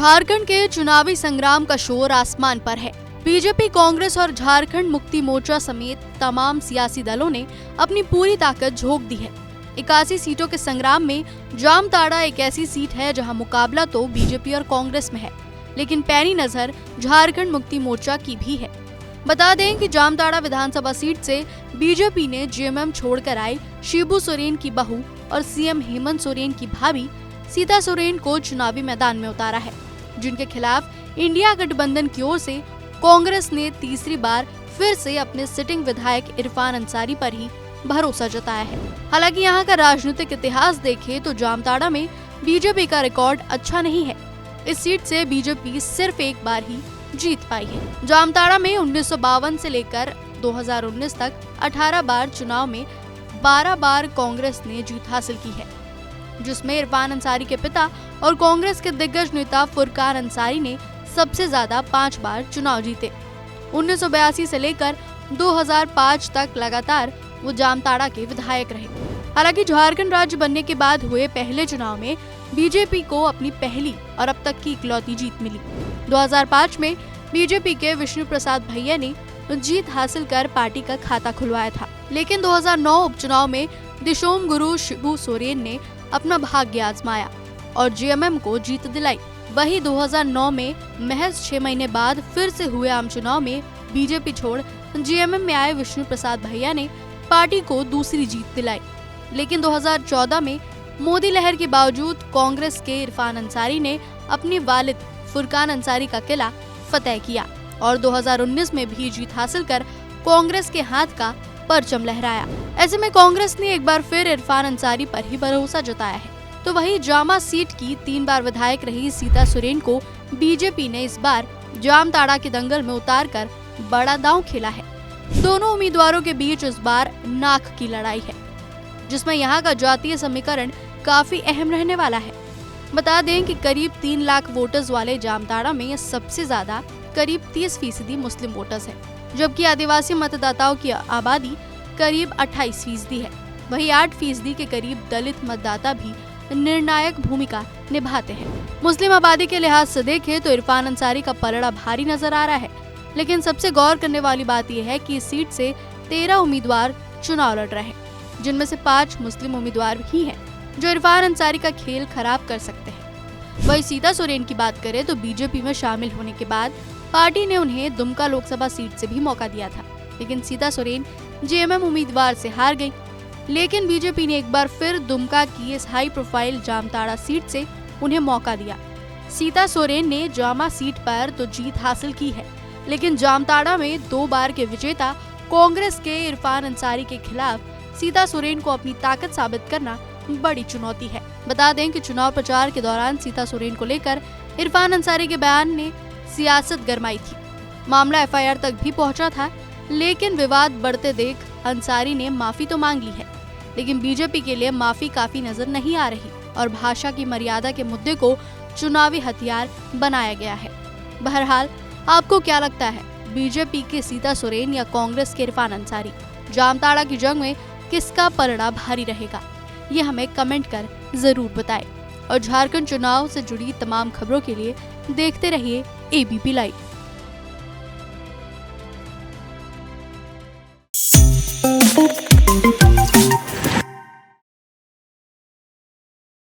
झारखंड के चुनावी संग्राम का शोर आसमान पर है। बीजेपी, कांग्रेस और झारखंड मुक्ति मोर्चा समेत तमाम सियासी दलों ने अपनी पूरी ताकत झोंक दी है। 81 सीटों के संग्राम में जामताड़ा एक ऐसी सीट है जहां मुकाबला तो बीजेपी और कांग्रेस में है, लेकिन पैनी नजर झारखंड मुक्ति मोर्चा की भी है। बता दें कि जामताड़ा विधानसभा सीट से बीजेपी ने जेएमएम छोड़कर आई शिबू सोरेन की बहू और सीएम हेमंत सोरेन की भाभी सीता सोरेन को चुनावी मैदान में उतारा है, जिनके खिलाफ इंडिया गठबंधन की ओर से कांग्रेस ने तीसरी बार फिर से अपने सिटिंग विधायक इरफान अंसारी पर ही भरोसा जताया है। हालांकि यहाँ का राजनीतिक इतिहास देखें तो जामताड़ा में बीजेपी का रिकॉर्ड अच्छा नहीं है। इस सीट से बीजेपी सिर्फ एक बार ही जीत पाई है। जामताड़ा में 1952 से लेकर 2019 तक 18 बार चुनाव में 12 बार कांग्रेस ने जीत हासिल की है, जिसमें इरफान अंसारी के पिता और कांग्रेस के दिग्गज नेता फुरकान अंसारी ने सबसे ज्यादा 5 बार चुनाव जीते। 1982 से लेकर 2005 तक लगातार वो जामताड़ा के विधायक रहे। हालांकि झारखंड राज्य बनने के बाद हुए पहले चुनाव में बीजेपी को अपनी पहली और अब तक की इकलौती जीत मिली। 2005 में बीजेपी के विष्णु प्रसाद भैया ने जीत हासिल कर पार्टी का खाता खुलवाया था, लेकिन 2009 उपचुनाव में दिशोम गुरु शिबू सोरेन ने अपना भाग्य आजमाया और जेएमएम को जीत दिलाई। वही 2009 में महज 6 महीने बाद फिर से हुए आम चुनाव में बीजेपी छोड़ जेएमएम में आए विष्णु प्रसाद भैया ने पार्टी को दूसरी जीत दिलाई। लेकिन 2014 में मोदी लहर के बावजूद कांग्रेस के इरफान अंसारी ने अपनी वालिद फुरकान अंसारी का किला फतेह किया और 2019 में भी जीत हासिल कर कांग्रेस के हाथ का परचम लहराया। ऐसे में कांग्रेस ने एक बार फिर इरफान अंसारी पर ही भरोसा जताया है। तो वही जामा सीट की 3 बार विधायक रही सीता सोरेन को बीजेपी ने इस बार जामताड़ा के दंगल में उतारकर बड़ा दांव खेला है। दोनों उम्मीदवारों के बीच इस बार नाक की लड़ाई है, जिसमें यहाँ का जातीय समीकरण काफी अहम रहने वाला है। बता दें कि करीब 3 लाख वोटर्स वाले जामताड़ा में सबसे ज्यादा करीब 30% मुस्लिम वोटर्स हैं, जबकि आदिवासी मतदाताओं की आबादी करीब 28% है। वही 8% के करीब दलित मतदाता भी निर्णायक भूमिका निभाते हैं। मुस्लिम आबादी के लिहाज से देखें तो इरफान अंसारी का पलड़ा भारी नजर आ रहा है, लेकिन सबसे गौर करने वाली बात यह है कि इस सीट से 13 उम्मीदवार चुनाव लड़ रहे हैं, जिनमें से 5 मुस्लिम उम्मीदवार भी हैं, जो इरफान अंसारी का खेल खराब कर सकते हैं। वही सीता सोरेन की बात करें तो बीजेपी में शामिल होने के बाद पार्टी ने उन्हें दुमका लोकसभा सीट से भी मौका दिया था, लेकिन सीता सोरेन जेएमएम उम्मीदवार से हार गई। लेकिन बीजेपी ने एक बार फिर दुमका की इस हाई प्रोफाइल जामताड़ा सीट से उन्हें मौका दिया। सीता सोरेन ने जामा सीट पर तो जीत हासिल की है, लेकिन जामताड़ा में 2 बार के विजेता कांग्रेस के इरफान अंसारी के खिलाफ सीता सोरेन को अपनी ताकत साबित करना बड़ी चुनौती है। बता दें कि चुनाव प्रचार के दौरान सीता सोरेन को लेकर इरफान अंसारी के बयान ने सियासत गरमाई थी। मामला एफआईआर तक भी पहुंचा था, लेकिन विवाद बढ़ते देख अंसारी ने माफी तो मांग ली है, लेकिन बीजेपी के लिए माफी काफी नजर नहीं आ रही और भाषा की मर्यादा के मुद्दे को चुनावी हथियार बनाया गया है। बहरहाल, आपको क्या लगता है, बीजेपी के सीता सोरेन या कांग्रेस के इरफान अंसारी? जामताड़ा की जंग में किसका पलड़ा भारी रहेगा, ये हमें कमेंट कर जरूर बताएं। और झारखंड चुनाव से जुड़ी तमाम खबरों के लिए देखते रहिए एबीपी लाइव।